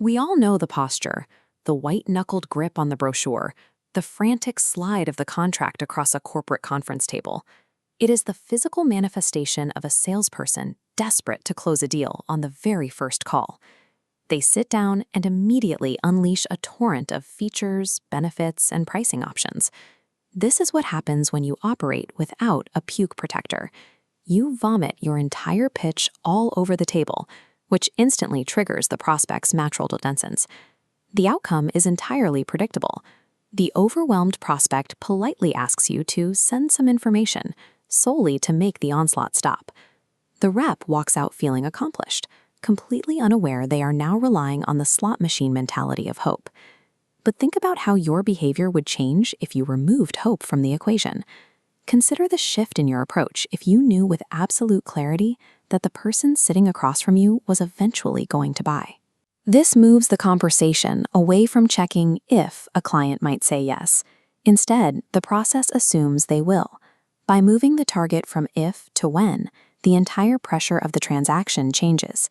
We all know the posture, the white-knuckled grip on the brochure, the frantic slide of the contract across a corporate conference table. It is the physical manifestation of a salesperson desperate to close a deal on the very first call. They sit down and immediately unleash a torrent of features, benefits, and pricing options. This is what happens when you operate without a puke protector. You vomit your entire pitch all over the table, which instantly triggers the prospect's macrodotensins. The outcome is entirely predictable. The overwhelmed prospect politely asks you to send some information, solely to make the onslaught stop. The rep walks out feeling accomplished, completely unaware they are now relying on the slot machine mentality of hope. But think about how your behavior would change if you removed hope from the equation. Consider the shift in your approach if you knew with absolute clarity that the person sitting across from you was eventually going to buy. This moves the conversation away from checking if a client might say yes. Instead, the process assumes they will. By moving the target from if to when, the entire pressure of the transaction changes.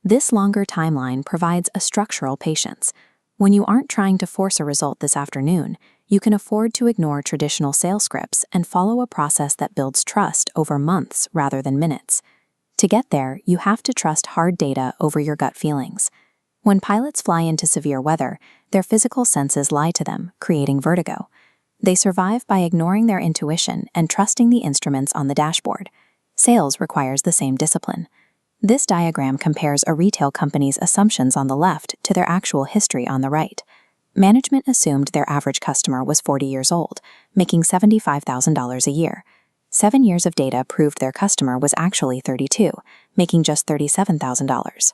This longer timeline provides a structural patience. When you aren't trying to force a result this afternoon, you can afford to ignore traditional sales scripts and follow a process that builds trust over months rather than minutes. To get there, you have to trust hard data over your gut feelings. When pilots fly into severe weather, their physical senses lie to them, creating vertigo. They survive by ignoring their intuition and trusting the instruments on the dashboard. Sales requires the same discipline. This diagram compares a retail company's assumptions on the left to their actual history on the right. Management assumed their average customer was 40 years old, making $75,000 a year. 7 years of data proved their customer was actually 32, making just $37,000.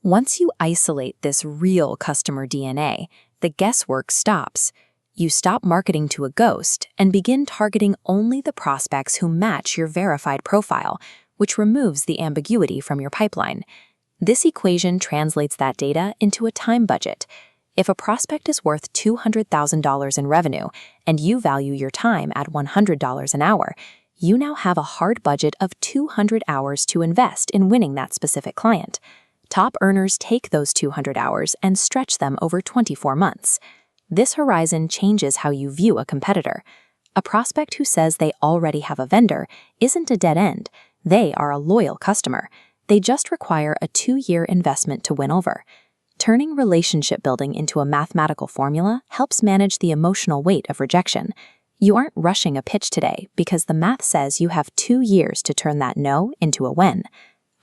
Once you isolate this real customer DNA, the guesswork stops. You stop marketing to a ghost and begin targeting only the prospects who match your verified profile, which removes the ambiguity from your pipeline. This equation translates that data into a time budget. If a prospect is worth $200,000 in revenue and you value your time at $100 an hour, you now have a hard budget of 200 hours to invest in winning that specific client. Top earners take those 200 hours and stretch them over 24 months. This horizon changes how you view a competitor. A prospect who says they already have a vendor isn't a dead end. They are a loyal customer. They just require a 2-year investment to win over. Turning relationship building into a mathematical formula helps manage the emotional weight of rejection. You aren't rushing a pitch today because the math says you have 2 years to turn that no into a when.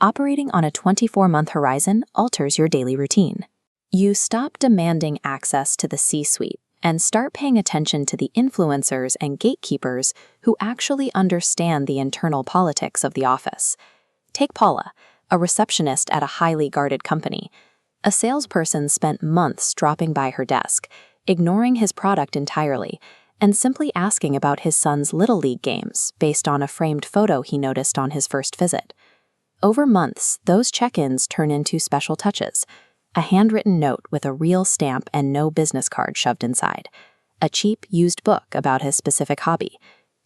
Operating on a 24-month horizon alters your daily routine. You stop demanding access to the C-suite and start paying attention to the influencers and gatekeepers who actually understand the internal politics of the office. Take Paula, a receptionist at a highly guarded company. A salesperson spent months dropping by her desk, ignoring his product entirely, and simply asking about his son's Little League games based on a framed photo he noticed on his first visit. Over months, those check-ins turn into special touches. A handwritten note with a real stamp and no business card shoved inside. A cheap, used book about his specific hobby.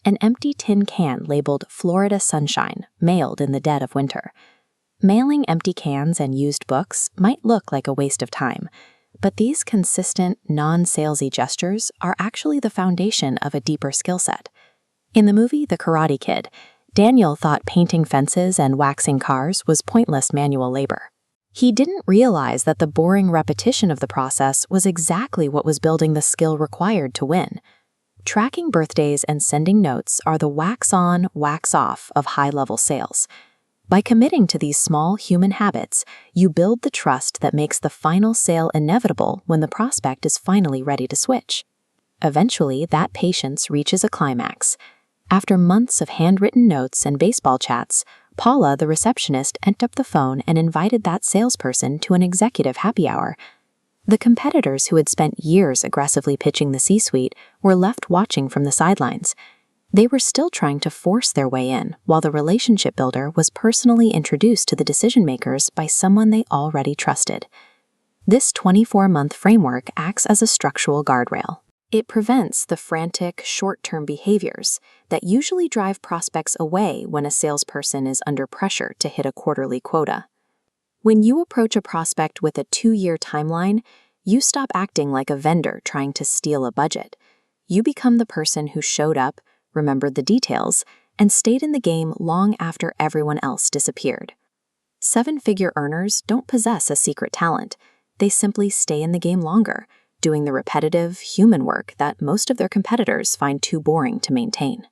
An empty tin can labeled Florida Sunshine, mailed in the dead of winter. Mailing empty cans and used books might look like a waste of time, but these consistent, non-salesy gestures are actually the foundation of a deeper skill set. In the movie The Karate Kid, Daniel thought painting fences and waxing cars was pointless manual labor. He didn't realize that the boring repetition of the process was exactly what was building the skill required to win. Tracking birthdays and sending notes are the wax-on, wax-off of high-level sales. By committing to these small human habits, you build the trust that makes the final sale inevitable when the prospect is finally ready to switch. Eventually, that patience reaches a climax. After months of handwritten notes and baseball chats, Paula, the receptionist, picked up the phone and invited that salesperson to an executive happy hour. The competitors who had spent years aggressively pitching the C-suite were left watching from the sidelines. They were still trying to force their way in, while the relationship builder was personally introduced to the decision-makers by someone they already trusted. This 24-month framework acts as a structural guardrail. It prevents the frantic, short-term behaviors that usually drive prospects away when a salesperson is under pressure to hit a quarterly quota. When you approach a prospect with a 2-year timeline, you stop acting like a vendor trying to steal a budget. You become the person who showed up, remembered the details, and stayed in the game long after everyone else disappeared. 7-figure earners don't possess a secret talent. They simply stay in the game longer, doing the repetitive, human work that most of their competitors find too boring to maintain.